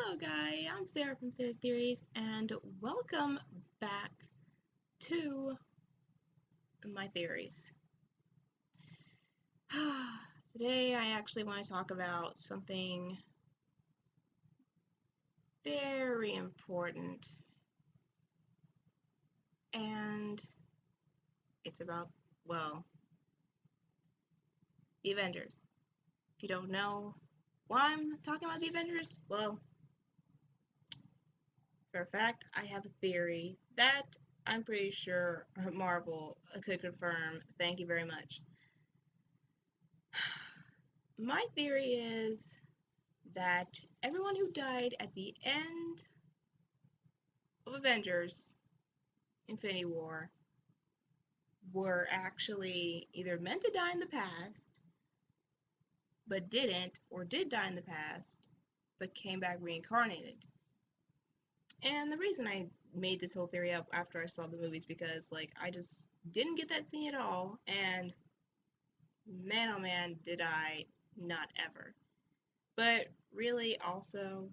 Hello, guys. I'm Sarah from Sarah's Theories, and welcome back to my theories. Today, I actually want to talk about something very important, and it's about, well, the Avengers. If you don't know why I'm talking about the Avengers, well, for a fact, I have a theory that I'm pretty sure Marvel could confirm. Thank you very much. My theory is that everyone who died at the end of Avengers Infinity War were actually either meant to die in the past but didn't, or did die in the past but came back reincarnated. And the reason I made this whole theory up after I saw the movies because I just didn't get that scene at all, and man oh man did I not ever. But really also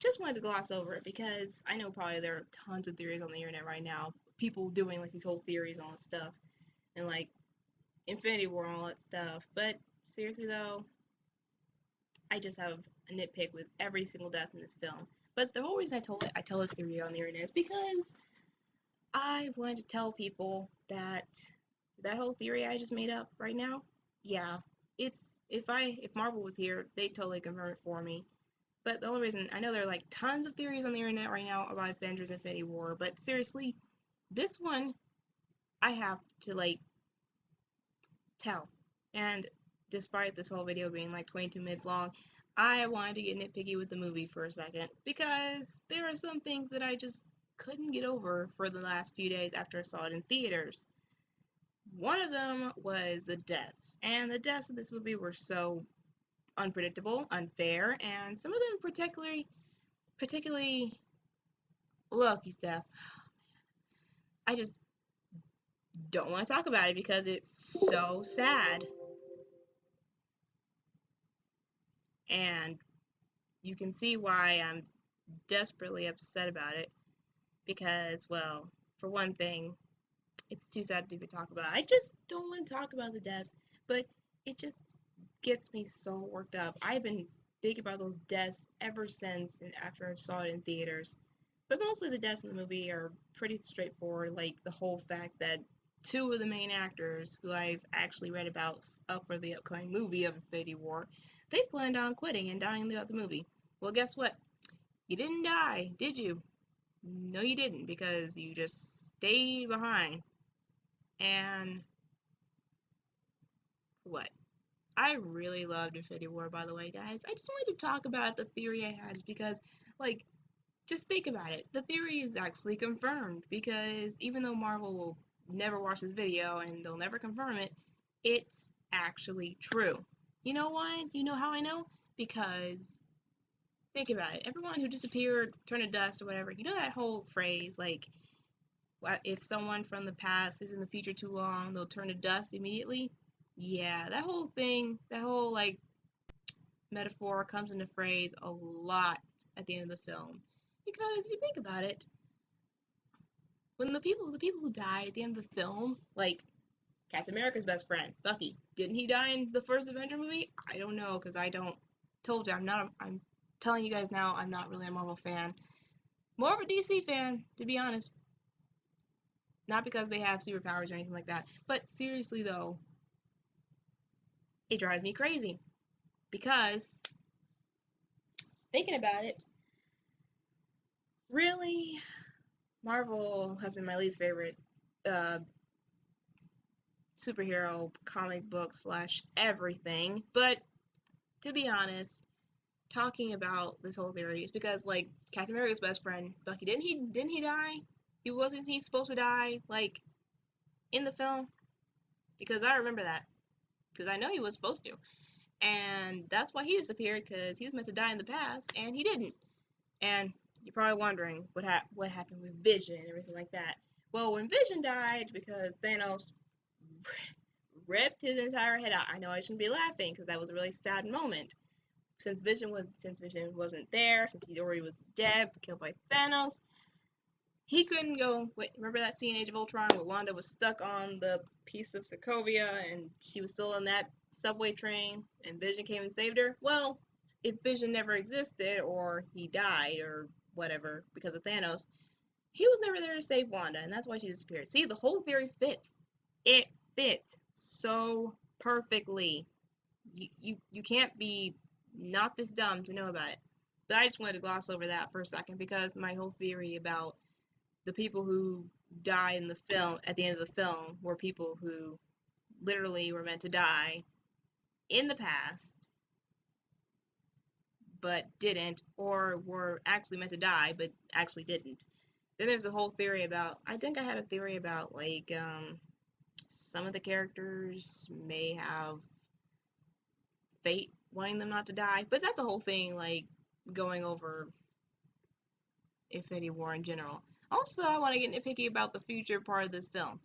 just wanted to gloss over it because I know probably there are tons of theories on the internet right now. People doing these whole theories on stuff and Infinity War and all that stuff. But seriously though, I just have a nitpick with every single death in this film. But the whole reason I tell this theory on the internet is because I wanted to tell people that that whole theory I just made up right now, yeah, it's if Marvel was here, they'd totally confirm it for me. But the only reason I know there are tons of theories on the internet right now about Avengers Infinity War, but seriously, this one I have to tell. And despite this whole video being 22 minutes long, I wanted to get nitpicky with the movie for a second because there are some things that I just couldn't get over for the last few days after I saw it in theaters. One of them was the deaths, and the deaths of this movie were so unpredictable, unfair, and some of them particularly Loki's death. I just don't want to talk about it because it's so sad. And you can see why I'm desperately upset about it because, well, for one thing, it's too sad to even talk about. I just don't want to talk about the deaths, but it just gets me so worked up. I've been thinking about those deaths ever since and after I saw it in theaters. But mostly the deaths in the movie are pretty straightforward, like the whole fact that two of the main actors who I've actually read about up for the upcoming movie of Infinity War, they planned on quitting and dying throughout the movie. Well, guess what? You didn't die, did you? No, you didn't, because you just stayed behind. And what? I really loved Infinity War, by the way, guys. I just wanted to talk about the theory I had because, like, just think about it. The theory is actually confirmed because even though Marvel will never watch this video and they'll never confirm it, it's actually true. You know why? You know how I know? Because think about it. Everyone who disappeared, turned to dust, or whatever, you know that whole phrase, if someone from the past is in the future too long, they'll turn to dust immediately? Yeah, that whole thing, that whole, metaphor comes into phrase a lot at the end of the film. Because if you think about it, when the people who died at the end of the film, like Captain America's best friend, Bucky, didn't he die in the first Avenger movie? I don't know, because I don't told you I'm telling you guys now I'm not really a Marvel fan. More of a DC fan, to be honest. Not because they have superpowers or anything like that. But seriously though, it drives me crazy. Because thinking about it, really, Marvel has been my least favorite uh, superhero comic book slash everything. But to be honest, talking about this whole theory is because Captain America's best friend Bucky, didn't he die? He supposed to die in the film? Because I remember that because I know he was supposed to, and that's why he disappeared because he was meant to die in the past and he didn't. And you're probably wondering what happened with Vision and everything like that. Well, when Vision died because Thanos ripped his entire head out. I know I shouldn't be laughing because that was a really sad moment. since Vision wasn't there, since he already was dead, killed by Thanos, he couldn't go. Wait, remember that scene in Age of Ultron where Wanda was stuck on the piece of Sokovia and she was still in that subway train and Vision came and saved her? Well, if Vision never existed or he died or whatever because of Thanos, he was never there to save Wanda, and that's why she disappeared. See, the whole theory fits. It fits so perfectly. You can't be not this dumb to know about it. But I just wanted to gloss over that for a second because my whole theory about the people who die in the film at the end of the film were people who literally were meant to die in the past but didn't, or were actually meant to die but actually didn't. Then there's the whole theory about, I think I had a theory about like some of the characters may have fate wanting them not to die, but that's a whole thing, like going over Infinity War in general. Also, I want to get nitpicky about the future part of this film.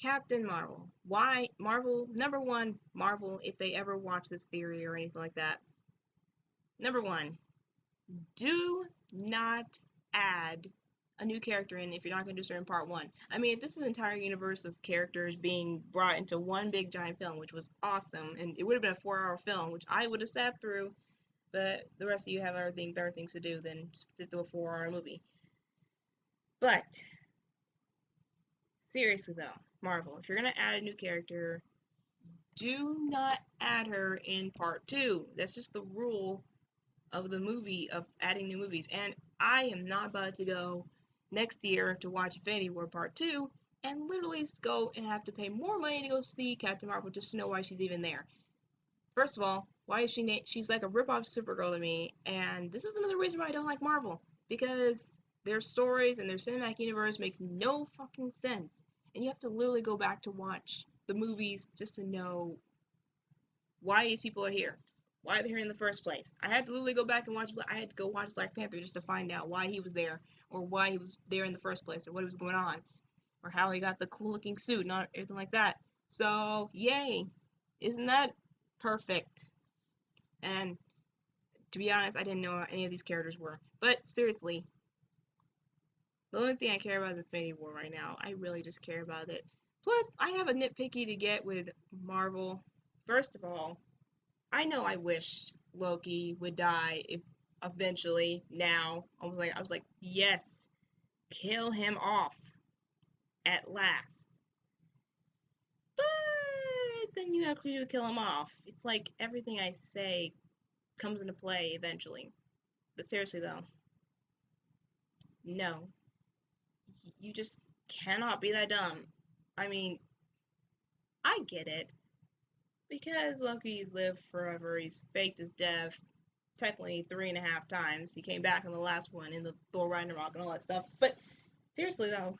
Captain Marvel. Why Marvel? Number one, Marvel, if they ever watch this theory or anything like that. Number one, do not add a new character in if you're not going to do so in part one. I mean, if this is an entire universe of characters being brought into one big giant film, which was awesome, and it would have been a 4-hour film, which I would have sat through, but the rest of you have better things to do than sit through a 4-hour movie. But seriously though, Marvel, if you're gonna add a new character, do not add her in part two. That's just the rule of the movie of adding new movies. And I am not about to go next year to watch Infinity War Part 2 and literally go and have to pay more money to go see Captain Marvel just to know why she's even there. First of all, why is she's like a rip-off Supergirl to me, and this is another reason why I don't like Marvel, because their stories and their cinematic universe makes no fucking sense, and you have to literally go back to watch the movies just to know why these people are here, why they're here in the first place. I had to literally go back and I had to go watch Black Panther just to find out why he was there, or why he was there in the first place, or what was going on, or how he got the cool looking suit, and everything like that. So, yay! Isn't that perfect? And to be honest, I didn't know what any of these characters were. But seriously, the only thing I care about is Infinity War right now. I really just care about it. Plus, I have a nitpicky to get with Marvel. First of all, I know I wished Loki would die if eventually now. I was like, yes, kill him off at last. But then you have to kill him off. It's like everything I say comes into play eventually. But seriously though, no. You just cannot be that dumb. I mean, I get it. Because Loki's lived forever, he's faked his death technically 3.5 times. He came back in the last one in the Thor Ragnarok and all that stuff. But seriously though,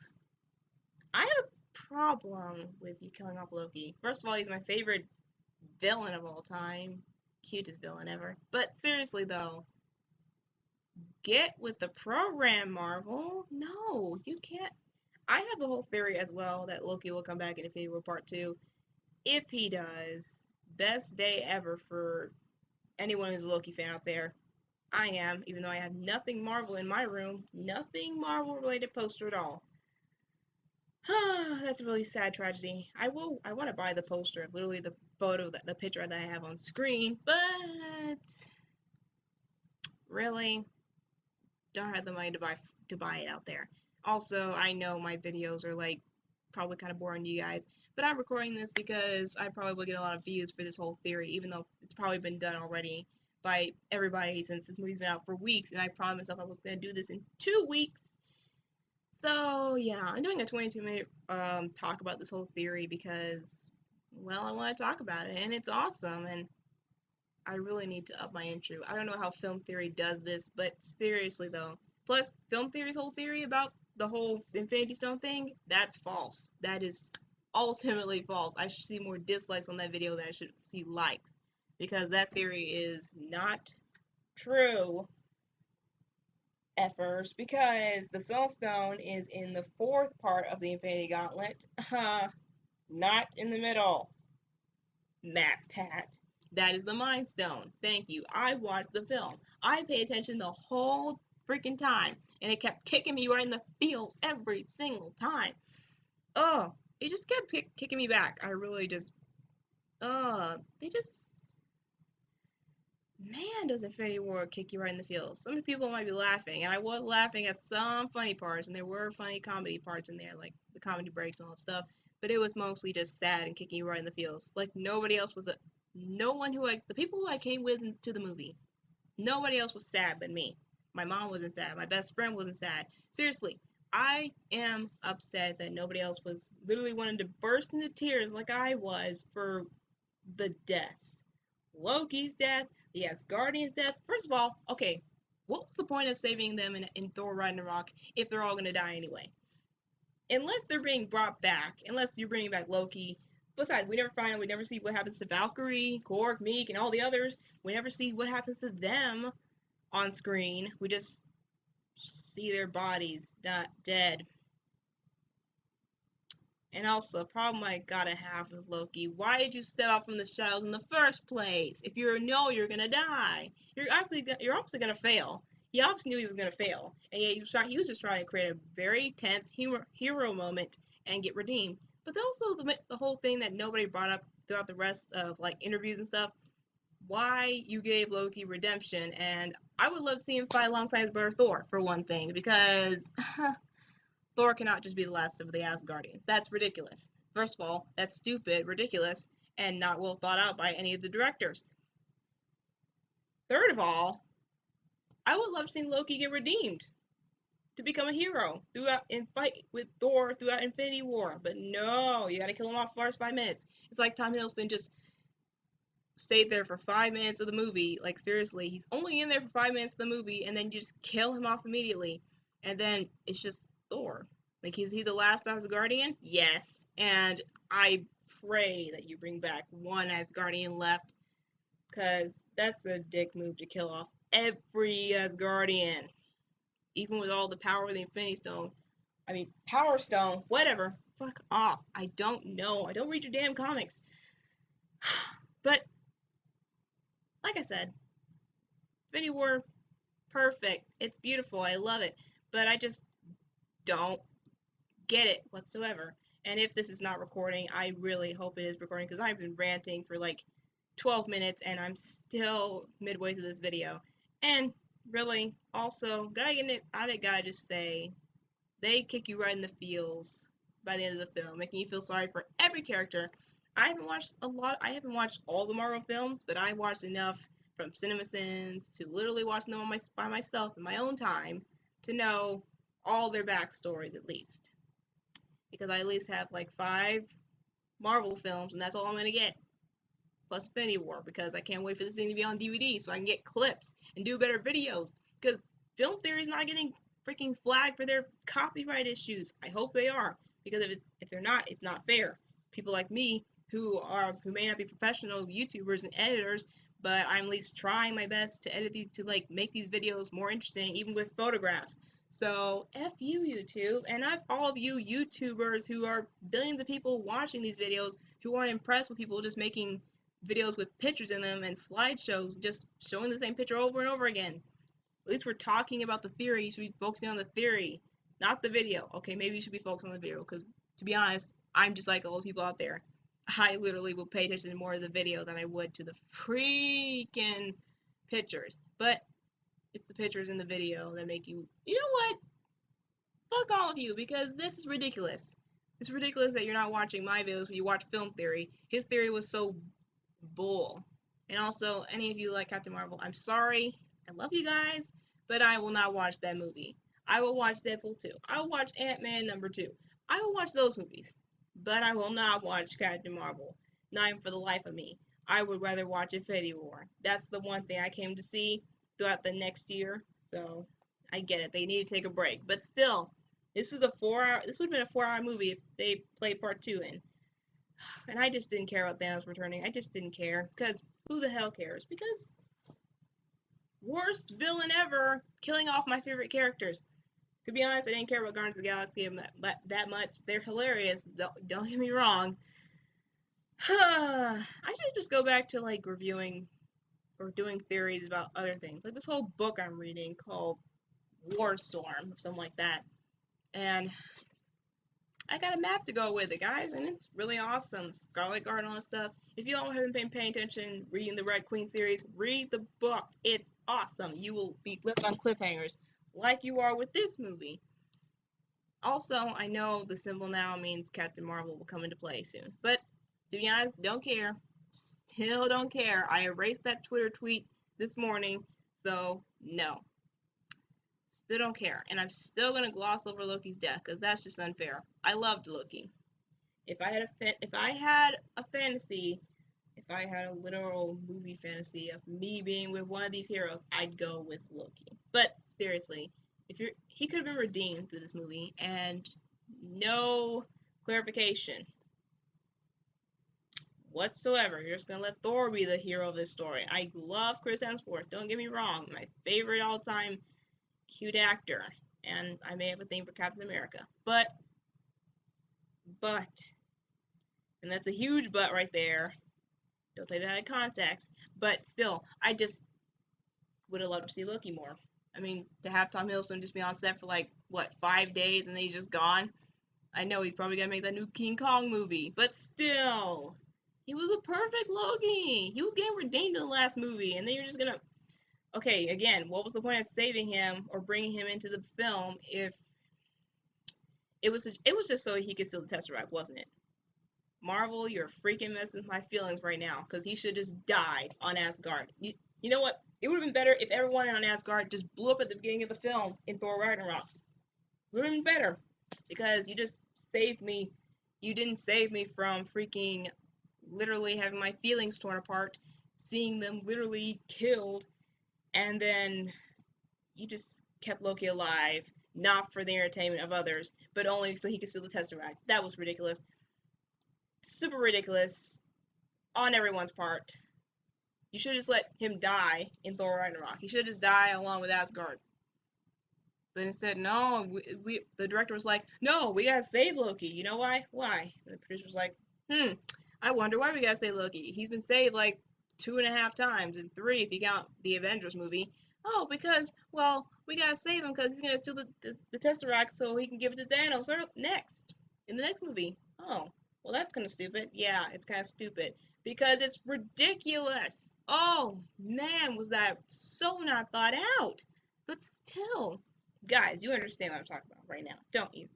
I have a problem with you killing off Loki. First of all, he's my favorite villain of all time. Cutest villain ever. But seriously though, get with the program, Marvel. No, you can't. I have a whole theory as well that Loki will come back in Infinity War Part 2. If he does, best day ever for anyone who's a Loki fan out there. I am, even though I have nothing Marvel in my room, nothing Marvel related poster at all. That's a really sad tragedy. I want to buy the poster of literally the photo, the picture that I have on screen, but really don't have the money to buy it out there. Also, I know my videos are like probably kind of boring to you guys, but I'm recording this because I probably will get a lot of views for this whole theory, even though it's probably been done already by everybody since this movie's been out for weeks, and I promised myself I was going to do this in 2 weeks. So yeah, I'm doing a 22-minute talk about this whole theory because, well, I want to talk about it, and it's awesome, and I really need to up my intro. I don't know how film theory does this, but seriously though. Plus, film theory's whole theory about the whole Infinity Stone thing, that's false. That is ultimately false. I should see more dislikes on that video than I should see likes. Because that theory is not true at first. Because the Soul Stone is in the fourth part of the Infinity Gauntlet. Not in the middle. Matt Pat. That is the Mind Stone. Thank you. I watched the film. I paid attention the whole freaking time, and it kept kicking me right in the feels every single time. Oh, it just kept kicking me back. I really just, they just, man, does Infinity War kick you right in the feels. Some people might be laughing, and I was laughing at some funny parts, and there were funny comedy parts in there, like the comedy breaks and all that stuff. But it was mostly just sad and kicking you right in the feels. Like nobody else was no one the people who I came with to the movie, nobody else was sad but me. My mom wasn't sad. My best friend wasn't sad. Seriously, I am upset that nobody else was literally wanting to burst into tears like I was for the deaths. Loki's death, the Asgardian's death. First of all, okay, what was the point of saving them in Thor Ragnarok if they're all gonna die anyway? Unless they're being brought back, unless you're bringing back Loki. Besides, we never find out, we never see what happens to Valkyrie, Korg, Meek, and all the others. We never see what happens to them on screen. We just see their bodies not dead. And also, problem I gotta have with Loki, why did you step out from the shadows in the first place? If you know you're gonna die, you're obviously gonna fail. He obviously knew he was gonna fail, and yet he was just trying to create a very tense hero moment and get redeemed. But also the whole thing that nobody brought up throughout the rest of like interviews and stuff, why you gave Loki redemption, and I would love to see him fight alongside his brother Thor for one thing, because Thor cannot just be the last of the Asgardians. That's ridiculous. First of all, that's stupid, ridiculous, and not well thought out by any of the directors. Third of all, I would love seeing Loki get redeemed to become a hero throughout and fight with Thor throughout Infinity War. But no, you gotta kill him off first 5 minutes. It's like Tom Hiddleston just stayed there for 5 minutes of the movie. Like seriously, he's only in there for 5 minutes of the movie, and then you just kill him off immediately, and then it's just Thor. Like is he the last Asgardian? Yes, and I pray that you bring back one Asgardian left, cause that's a dick move to kill off every Asgardian, even with all the power of the Infinity Stone. I mean, Power Stone, whatever. Fuck off. I don't know. I don't read your damn comics. But like I said, Infinity War, perfect. It's beautiful. I love it. But I just don't get it whatsoever. And if this is not recording, I really hope it is recording because I've been ranting for like 12 minutes and I'm still midway through this video. And really, also, gotta just say, they kick you right in the feels by the end of the film, making you feel sorry for every character. I haven't watched all the Marvel films, but I watched enough from CinemaSins to literally watching them by myself in my own time to know all their backstories at least. Because I at least have like 5 Marvel films, and that's all I'm gonna get. Plus Infinity War, because I can't wait for this thing to be on DVD so I can get clips and do better videos. Because Film Theory is not getting freaking flagged for their copyright issues. I hope they are, because if they're not, it's not fair. People like me who may not be professional YouTubers and editors, but I'm at least trying my best to edit these to like make these videos more interesting, even with photographs. So F you YouTube, and all of you YouTubers who are billions of people watching these videos who aren't impressed with people just making videos with pictures in them and slideshows just showing the same picture over and over again. At least we're talking about the theory. You should be focusing on the theory, not the video. Okay, maybe you should be focused on the video because, to be honest, I'm just like all those people out there. I literally will pay attention more to the video than I would to the freaking pictures. But it's the pictures in the video that make you, you know what? Fuck all of you because this is ridiculous. It's ridiculous that you're not watching my videos when you watch Film Theory. His theory was so bull. And also, any of you like Captain Marvel, I'm sorry. I love you guys, but I will not watch that movie. I will watch Deadpool 2. I will watch Ant-Man number 2. I will watch those movies. But I will not watch Captain Marvel. Not even for the life of me. I would rather watch Infinity War. That's the one thing I came to see throughout the next year. So, I get it. They need to take a break. But still, this would have been a 4-hour movie if they played part 2 in. And I just didn't care about Thanos returning. I just didn't care. Because who the hell cares? Because worst villain ever, killing off my favorite characters. To be honest, I didn't care about Guardians of the Galaxy that much. They're hilarious. Don't get me wrong. I should just go back to like reviewing or doing theories about other things. Like this whole book I'm reading called War Storm, or something like that. And I got a map to go with it, guys, and it's really awesome. Scarlet Guard and all that stuff. If you all haven't been paying attention, reading the Red Queen series, read the book. It's awesome. You will be left on cliffhangers, like you are with this movie. Also, I know the symbol now means Captain Marvel will come into play soon. But to be honest, don't care. Still don't care. I erased that Twitter tweet this morning, so no. Still don't care. And I'm still gonna gloss over Loki's death because that's just unfair. I loved Loki. If I had a fantasy, if I had a literal movie fantasy of me being with one of these heroes, I'd go with Loki. But seriously, if you're he could have been redeemed through this movie and no clarification whatsoever. You're just gonna let Thor be the hero of this story. I love Chris Hemsworth, don't get me wrong, my favorite all time cute actor. And I may have a thing for Captain America. But and that's a huge but right there. Don't take that out of context. But still, I just would have loved to see Loki more. I mean, to have Tom Hiddleston just be on set for like what 5 days and then he's just gone. I know he's probably gonna make that new King Kong movie, but still, he was a perfect Loki. He was getting redeemed in the last movie, and then you're just gonna okay again. What was the point of saving him or bringing him into the film if it was just so he could steal the Tesseract, wasn't it? Marvel, you're freaking messing with my feelings right now because he should just died on Asgard. You know what? It would have been better if everyone on Asgard just blew up at the beginning of the film in Thor Ragnarok. It would have been better because you just saved me. You didn't save me from freaking literally having my feelings torn apart, seeing them literally killed, and then you just kept Loki alive, not for the entertainment of others, but only so he could steal the Tesseract. That was ridiculous. Super ridiculous on everyone's part. You should have just let him die in Thor Ragnarok. He should just die along with Asgard. But instead, no. The director was like, no, we gotta save Loki. You know why? Why? And the producer was like, I wonder why we gotta save Loki. He's been saved like 2.5 times, and 3 if you count the Avengers movie. Oh, because, well, we gotta save him because he's gonna steal the Tesseract so he can give it to Thanos next. In the next movie. Oh, well, that's kind of stupid. Yeah, it's kind of stupid. Because it's ridiculous. Oh, man, was that so not thought out. But still, guys, you understand what I'm talking about right now, don't you?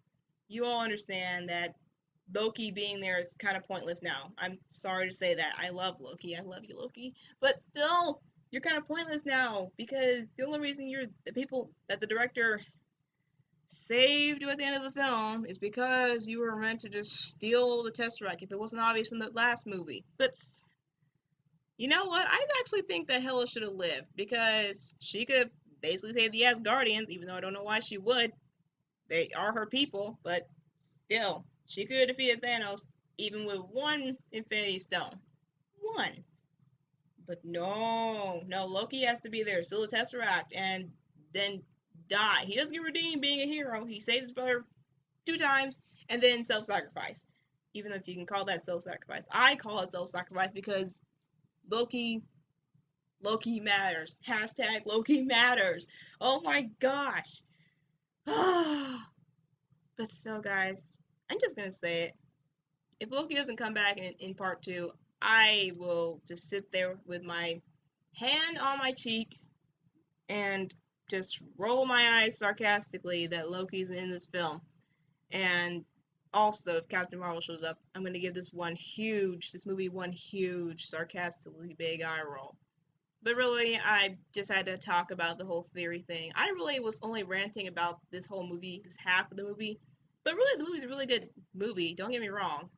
You all understand that Loki being there is kind of pointless now. I'm sorry to say that. I love Loki. I love you, Loki. But still, you're kind of pointless now because the only reason you're the people that the director saved you at the end of the film is because you were meant to just steal the Tesseract if it wasn't obvious from the last movie. But you know what? I actually think that Hela should have lived because she could basically save the Asgardians, even though I don't know why she would. They are her people, but still, she could have defeated Thanos even with one Infinity Stone. One. But no, Loki has to be there, steal the Tesseract, and then die. He doesn't get redeemed being a hero. He saves his brother 2 times and then self-sacrifice. Even though if you can call that self-sacrifice, I call it self-sacrifice because Loki, Loki matters. Hashtag Loki matters. Oh my gosh. But still, guys, I'm just gonna say it. If Loki doesn't come back in part 2, I will just sit there with my hand on my cheek and just roll my eyes sarcastically that Loki's in this film. And also, if Captain Marvel shows up, I'm going to give this movie one huge, sarcastically big eye roll. But really, I just had to talk about the whole theory thing. I really was only ranting about this whole movie, this half of the movie. But really, the movie's a really good movie, don't get me wrong.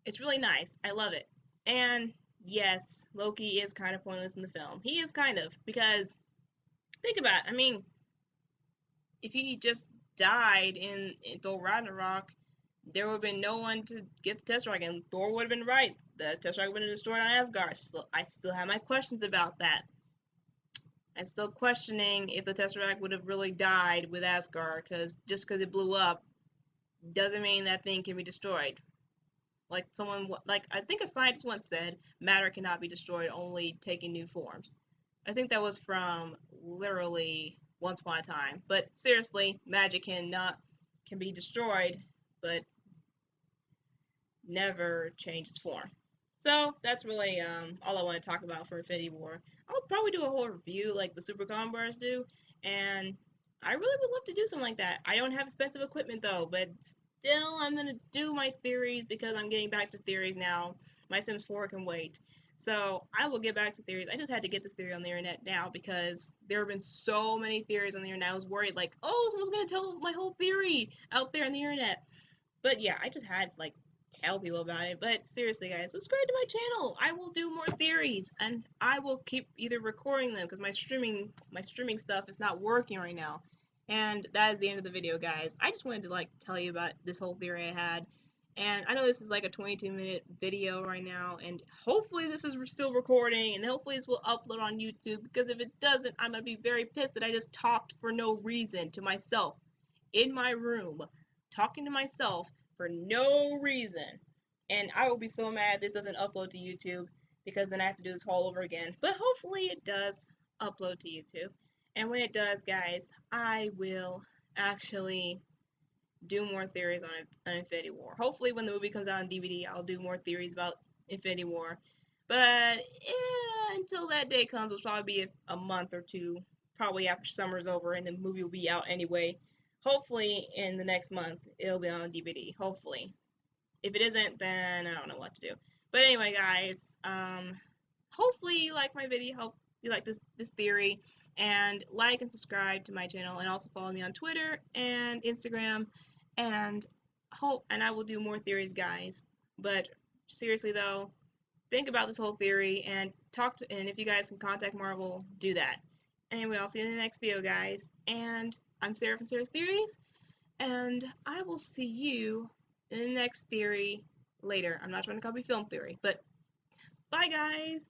It's really nice. I love it. And yes, Loki is kind of pointless in the film. He is kind of, because think about it. I mean, if he just died in Thor Ragnarok, there would have been no one to get the Tesseract, and Thor would have been right. The Tesseract would have been destroyed on Asgard. So I still have my questions about that. I'm still questioning if the Tesseract would have really died with Asgard, because just because it blew up doesn't mean that thing can be destroyed. Like someone, like I think a scientist once said, matter cannot be destroyed, only taking new forms. I think that was from literally Once Upon a Time. But seriously, magic can be destroyed, but never change its form. So that's really all I want to talk about for Infinity War. I'll probably do a whole review like the Super Combars do, and I really would love to do something like that. I don't have expensive equipment though, but still I'm gonna do my theories because I'm getting back to theories now. My Sims 4 can wait. So I will get back to theories. I just had to get this theory on the internet now because there have been so many theories on the internet. I was worried like, oh, someone's gonna tell my whole theory out there on the internet. But yeah, I just had to like tell people about it. But seriously, guys, subscribe to my channel. I will do more theories, and I will keep either recording them because my streaming stuff is not working right now. And that is the end of the video, guys. I just wanted to like tell you about this whole theory I had. And I know this is like a 22-minute video right now, and hopefully this is still recording, and hopefully this will upload on YouTube, because if it doesn't, I'm gonna be very pissed that I just talked for no reason to myself in my room, talking to myself for no reason. And I will be so mad if this doesn't upload to YouTube because then I have to do this all over again. But hopefully it does upload to YouTube. And when it does, guys, I will actually do more theories on Infinity War. Hopefully when the movie comes out on DVD, I'll do more theories about Infinity War. But yeah, until that day comes, which will probably be a month or two, probably after summer's over and the movie will be out anyway. Hopefully in the next month it'll be on DVD. Hopefully. If it isn't, then I don't know what to do. But anyway, guys, hopefully you like my video. Hope you like this theory, and like and subscribe to my channel, and also follow me on Twitter and Instagram, and I will do more theories, guys. But seriously though, think about this whole theory and and if you guys can contact Marvel, do that. Anyway, I'll see you in the next video, guys. And I'm Sarah from Sarah's Theories, and I will see you in the next theory later. I'm not trying to copy film theory, but bye, guys!